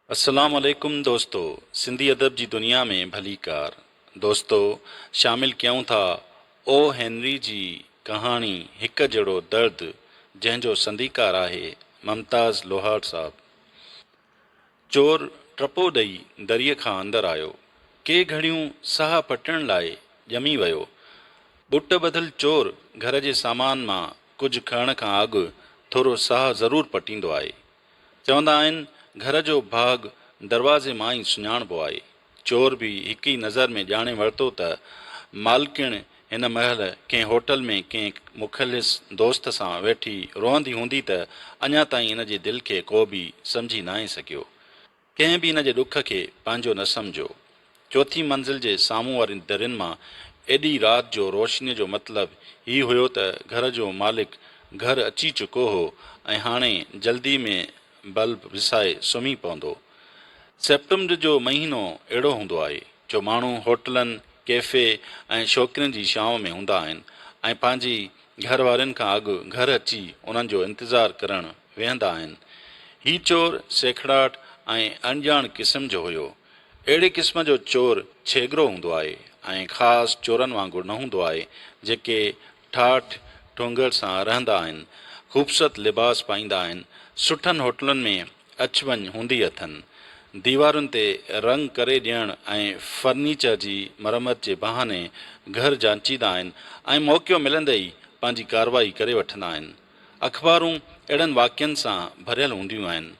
अस्सलाम वालेकुम दोस्तों। सिंधी अदब जी दुनिया में भली कार दोस्तों शामिल कयूं था ओ हेनरी जी कहानी हिक जहिड़ो दर्द, जंहिंजो संदीकार आहे मुमताज़ लोहार साहब। चोर टपो ॾेई दरीअ खां अंदरि आयो। के घड़ियूं साह पटण लाइ ॼमी वियो। बुट ॿधल चोर घर जे सामान मां कुझु खणण खां अॻु थोरो साह ज़रूरु पटींदो आहे। चवंदा आहिनि घर जो भाग दरवाज़े मां ई सुञाणबो आहे। चोर बि हिक ई नज़र में ॼाणे वरितो त मालकिण हिन महिल कंहिं होटल में कंहिं मुख़लिस दोस्त सां वेठी रोअंदी हूंदी त अञा ताईं हिन जे दिलि खे को बि सम्झी न आहे सघियो। कंहिं बि हिन जे ॾुख खे पंहिंजो न सम्झो। चौथी मंज़िल जे साम्हूं वारी दरियुनि मां एॾी राति जो रोशनीअ जो मतिलबु हीउ हुयो त घर जो मालिक घर अची चुको हो ऐं हाणे जल्दी में बल्ब विसाए सुम्ही पवंदो। सेप्टेम्बर जो महीनो अहिड़ो हूंदो आहे जो माण्हू होटलनि, कैफ़े ऐं छोकिरियुनि जी छांव में हूंदा आहिनि ऐं पंहिंजी घर वारनि खां अॻु घर अची उन्हनि जो इंतज़ारु करणु वेहंदा आहिनि। हीउ चोर सेखड़ाट ऐं अनजान क़िस्म जो हुयो। अहिड़े क़िस्म जो चोर छेगरो हूंदो आहे ऐं ख़ासि चोरनि वांगुरु न हूंदो आहे जेके ठाठ ठोंगर सां रहंदा आहिनि, ख़ूबसूरत लिबास पाईंदा आहिनि, सुठनि होटलुनि में अचु वञु हूंदी अथनि, दीवारुनि ते रंग करे ॾियणु ऐं फर्नीचर जी मरमत जे बहाने घर जांचींदा आहिनि ऐं मौक़ो मिलंदे ई पंहिंजी कार्रवाई करे वठंदा आहिनि। अख़बारूं अहिड़नि वाक़िअनि सां भरियल हूंदियूं आहिनि।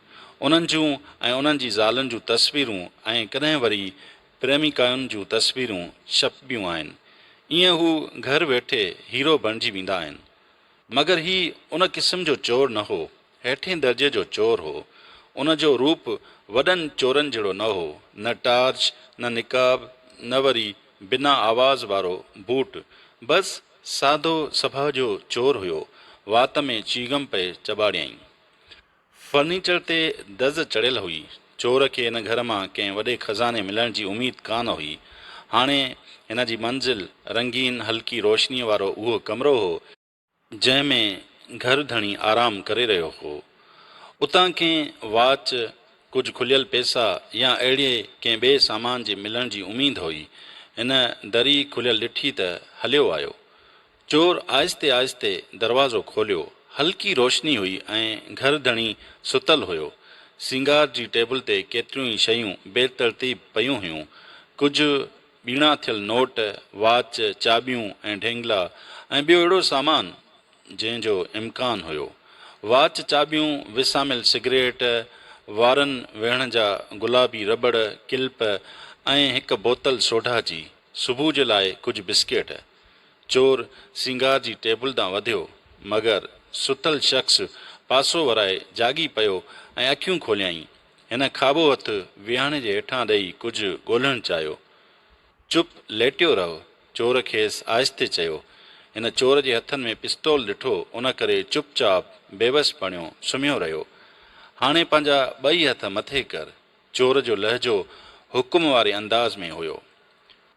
उन्हनि जूं ऐं उन्हनि जी ज़ालुनि जूं तस्वीरूं ऐं कॾहिं वरी प्रेमिकाउनि जूं तस्वीरूं छपिबियूं आहिनि। ईअं हू घर वेठे हीरो बणिजी वेंदा आहिनि। मगर ही उन क़िस्म जो चोर न हो, हेठें दर्जे जो चोर हो। उन जो रूप वॾनि चोरनि जहिड़ो न हो, न टार्च, न निकाब, न वरी बिना आवाज़ वारो बूट। बसि सादो सभा जो चोर हुयो। वात में चीगम पए चॿाड़ियईं। फर्नीचर ते दज़ चढ़ियल हुई। चोर खे हिन घर मां कंहिं वॾे खज़ाने मिलण जी उमेद कान हुई। हाणे हिन जी मंज़िल रंगीन हल्की रोशनीअ वारो उहो कमिरो हो जंहिंमें घर धणी आराम करे रहियो हो। उतां कंहिं वाच, कुझु खुलियल पैसा या अहिड़े कंहिं ॿिए सामान जे मिलण जी उमेद हुई। हिन दरी खुलियल ॾिठी त हलियो आयो। चोर आहिस्ते आहिस्ते दरवाज़ो खोलियो। हल्की रोशनी हुई ऐं घर धणी सुतल हुयो। सिंगार जी टेबल ते केतिरियूं ई शयूं बेतरतीब पयूं हुयूं। कुझु ॿीणा थियल नोट, वाच, चाॿियूं ऐं ढेंगला ऐं ॿियो अहिड़ो सामान जंहिंजो इम्कान हुयो। वाच, चाॿियूं, विसामियल सिगरेट, वारनि वेहण जा गुलाबी रबड़, किल्प ऐं हिकु बोतल सोडा जी, सुबुह जे लाइ कुझु बिस्किट। चोर सिंगार जी टेबल तां वधियो, मगर सुतल शख़्स पासो वराए जागी पियो ऐं अखियूं खोलियाईं। हिन खाॿो हथु विहाणे जे हेठां ॾेई कुझु ॻोल्हणु चाहियो। चुप लेटियो रहो, चोर खेसि आहिस्ते चयो। हिन चोर जे हथनि में पिस्तौल ॾिठो, उन करे चुपचाप बेवस बणियो सुम्हियो रहियो। हाणे पंहिंजा ॿई हथ मथे कर। चोर जो लहजो हुकुम वारे अंदाज़ में हुयो।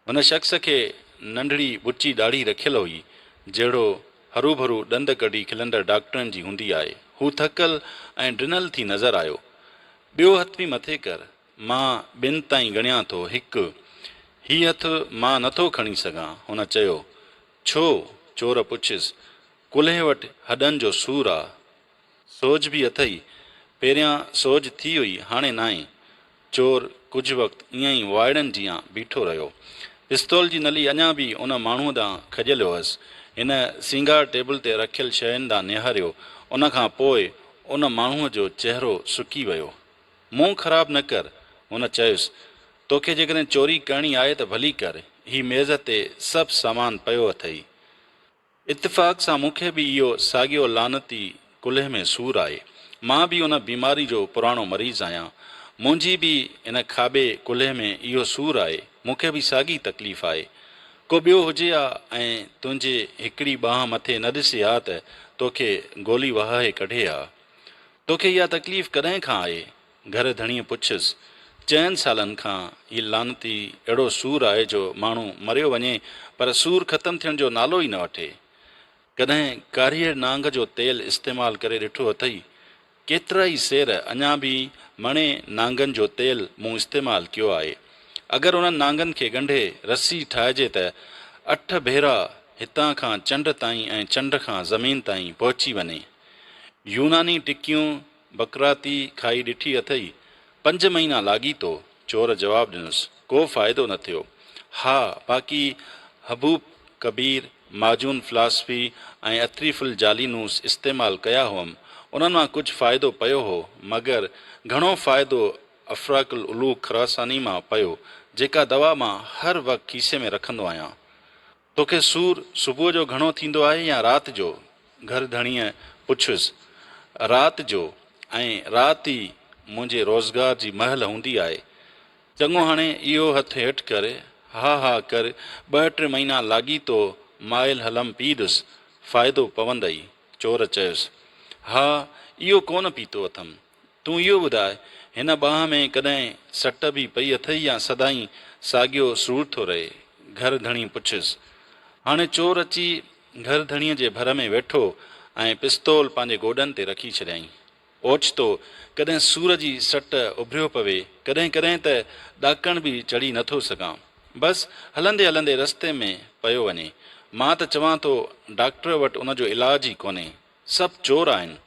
हुन शख़्स खे नंढड़ी ॿुची ॾाढ़ी रखियल हुई, जहिड़ो हरू भरू ॾंद कढी खिलंदड़ डॉक्टरनि जी हूंदी आहे। हू थकल ऐं ड्रिनल थी नज़र आयो। ॿियो हथु बि मथे कर, मां ॿिनि ताईं ॻणियां थो। हिकु। हीउ हथु मां नथो खणी सघां, हुन चयो। छो? चोर पुछियसि। कुल्हे वटि हॾनि जो सूरु आहे। सोज बि अथई? पहिरियां सोज थी हुई, हाणे नाहे। चोर कुझु वक़्तु ईअं ई वाइड़नि जीअं बीठो रहियो। पिस्तौल जी नली अञा बि उन माण्हूअ ॾांहुं खॼियल हुअसि। हिन सिंगार टेबल ते रखियल शयुनि ॾांहुं निहारियो। उन खां पोइ उन माण्हूअ जो चहिरो सुकी वियो। मुंहुं ख़राबु न कर, हुन चयुसि। तोखे जेकॾहिं चोरी करणी आहे त भली कर। हीउ मेज़ ते सभु सामान पियो अथई। इत्तेफ़ाक़ सां मूंखे बि इहो साॻियो लानती कुल्हे में सूरु आहे। मां बि उन बीमारी जो पुराणो मरीज़ आहियां। मुंहिंजी बि इन खाॿे कुल्हे में इहो सूरु आहे। मूंखे बि साॻी तकलीफ़ आहे। को ॿियो हुजे हा ऐं तुंहिंजे हिकिड़ी बांह मथे न ॾिसे हा त तोखे गोली वहाए कढे हा। तोखे इहा तकलीफ़ कॾहिं खां आहे? घर धणीअ पुछियसि। 4 सालनि खां हीउ लानती अहिड़ो सूरु आहे जो माण्हू मरियो वञे पर सूरु ख़तमु थियण जो नालो ई न वठे। कॾहिं कारीअ नांग जो तेल इस्तेमालु करे ॾिठो अथई? केतिरा ई सेर अञा बि मणे नांगनि जो तेल मूं इस्तेमालु कयो आहे। अगरि उन्हनि नांगनि खे ॻंढे रस्सी ठाहिजे त 8 भेरा हितां खां चंड ताईं ऐं चंड खां ज़मीन ताईं पहुची वञे। यूनानी टिकियूं बकराती खाई ॾिठी अथई, 5 महीना लाॻीतो। चोर जवाबु ॾिनुसि, को फ़ाइदो न थियो। हा, बाक़ी हबूब कबीर, माजून फ़िलासफ़ी ऐं अतरीफ़ुल जालीनूस इस्तेमालु कया हुअमि। उन्हनि मां कुझु फ़ाइदो पियो हो, मगर घणो फ़ाइदो अफ़राकुल उलूग ख़ुरासानी मां पियो, जेका दवा मां हर वक़्तु खीसे में रखंदो आहियां। तोखे सूर सुबुह जो घणो थींदो आहे या राति जो? घर धणीअ पुछुसि। राति जो, ऐं राति ई मुंहिंजे रोज़गार जी महल हूंदी आहे। चङो, हाणे इहो हथु हेठि करे, हा कर, 2-3 महीना लाॻीतो माइल हलम पी ॾुसि, फ़ाइदो पवंदई। चोर चयुसि, हा, इहो कोन पीतो अथमि। तूं इहो ॿुधाए, हिन बांह में कॾहिं सट बि पई अथई या सदाईं साॻियो सूर थो रहे? घर धणी पुछुसि। हाणे चोर अची घर धणीअ जे भर में वेठो ऐं पिस्तौल पंहिंजे गोॾनि ते रखी छॾियईं। ओचितो कॾहिं सूर जी सट उभिरियो पवे, कॾहिं कॾहिं त ॾाकण बि चढ़ी नथो सघां। बसि हलंदे हलंदे रस्ते में पियो वञे। मां त चवां थो, डॉक्टर वटि उनजो इलाज ई कोन्हे, सभु चोर आहिनि।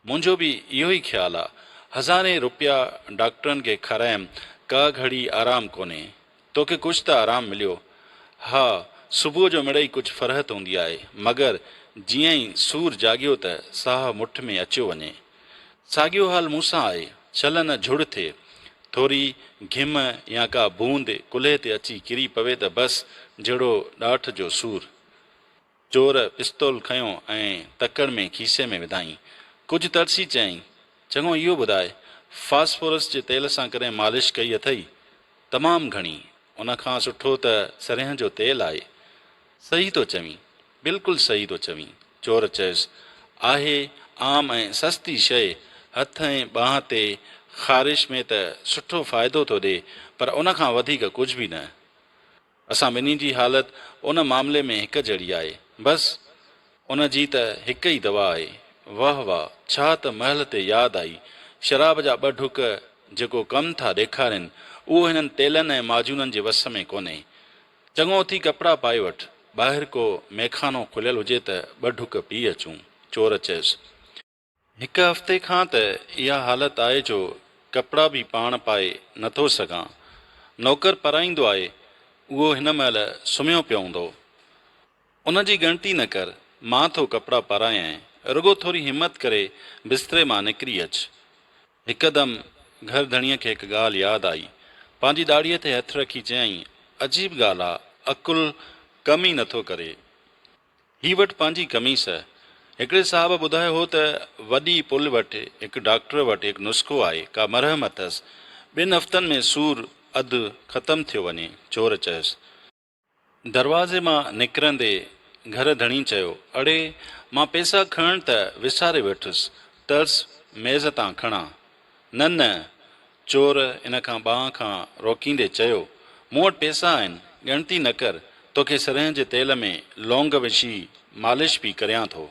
मुंहिंजो बि इहो ई ख़्यालु आहे। 1000 रुपया डॉक्टरनि खे खारायमि, का घड़ी आराम कोन्हे। तोखे कुझु त आराम मिलियो? हा, सुबुह जो मिड़ई कुझु फ़रहत हूंदी आहे, मगर जीअं ई सूर जाॻियो त साह मुठ में अचियो वञे। साॻियो हाल मूंसां आहे। चलन झुड़ थिए, थोरी घिम या का बूंद कुल्हे ते अची किरी पवे त बसि जहिड़ो ॾाठ जो सूर। चोर पिस्तौल खयों ऐं तकड़ में खीसे में विधाईं। कुझु तरसी चयईं, चङो, इहो ॿुधाए, फास्फोरस जे तेल सां कॾहिं मालिश कई अथई? तमामु घणी। उनखां सुठो त सरह जो तेल आहे। सही थो चवीं, बिल्कुलु सही थो चवीं। चोर चयुसि, आहे आम ऐं सस्ती शइ, हथ ऐं बांह ते ख़ारिश में त सुठो फ़ाइदो थो ॾिए, पर उनखां वधीक कुझु बि न। असां ॿिन्ही जी हालति उन मामले में हिक जहिड़ी आहे। बसि उन जी त हिक ई दवा आहे। वाह वाह, छा त महल ते यादि आई। शराब जा 2 ढुक जेको कमु था ॾेखारीनि, उहो हिननि तेलनि ऐं माजूननि जे वस में कोन्हे। चङो थी कपिड़ा पाए वठि, ॿाहिरि को मैखानो खुलियल हुजे त 2 ढुक पी अचूं। चोर चयुसि, 1 हफ़्ते खां त इहा हालति आहे जो कपिड़ा बि पाण पाए नथो सघां। नौकर पराईंदो आहे, उहो हिन महिल सुम्हियो पियो हूंदो। उन जी ॻणती न कर, मां थो कपिड़ा पारायां, रुगो थोरी हिमत करे बिस्तरे मां निकिरी अचु। हिकदमि घर धणीअ खे हिकु ॻाल्हि यादि आई। पंहिंजी ॾाड़ीअ ते हथु रखी चयईं, अजीब ॻाल्हि आहे, अकुल कम ई नथो करे। ही वटि पंहिंजी कमीस। हिकिड़े साहब ॿुधायो हो त वॾी पुल वटि हिकु डॉक्टर वटि हिकु नुस्ख़ो आहे, का मरहम अथसि, 2 हफ़्तनि में सूर अधु ख़तमु थियो वञे। चोर चयुसि। दरवाज़े मां निकिरंदे घर धणी चयो, अड़े, मां पैसा खणण त विसारे वेठुसि, तर्स मेज़ तां खणां। न, चोर इन खां बांह खां रोकींदे चयो, मूं वटि पैसा आहिनि, ॻणती न कर, तोखे सरह जे तेल में लौंग विझी मालिश बि करियां थो।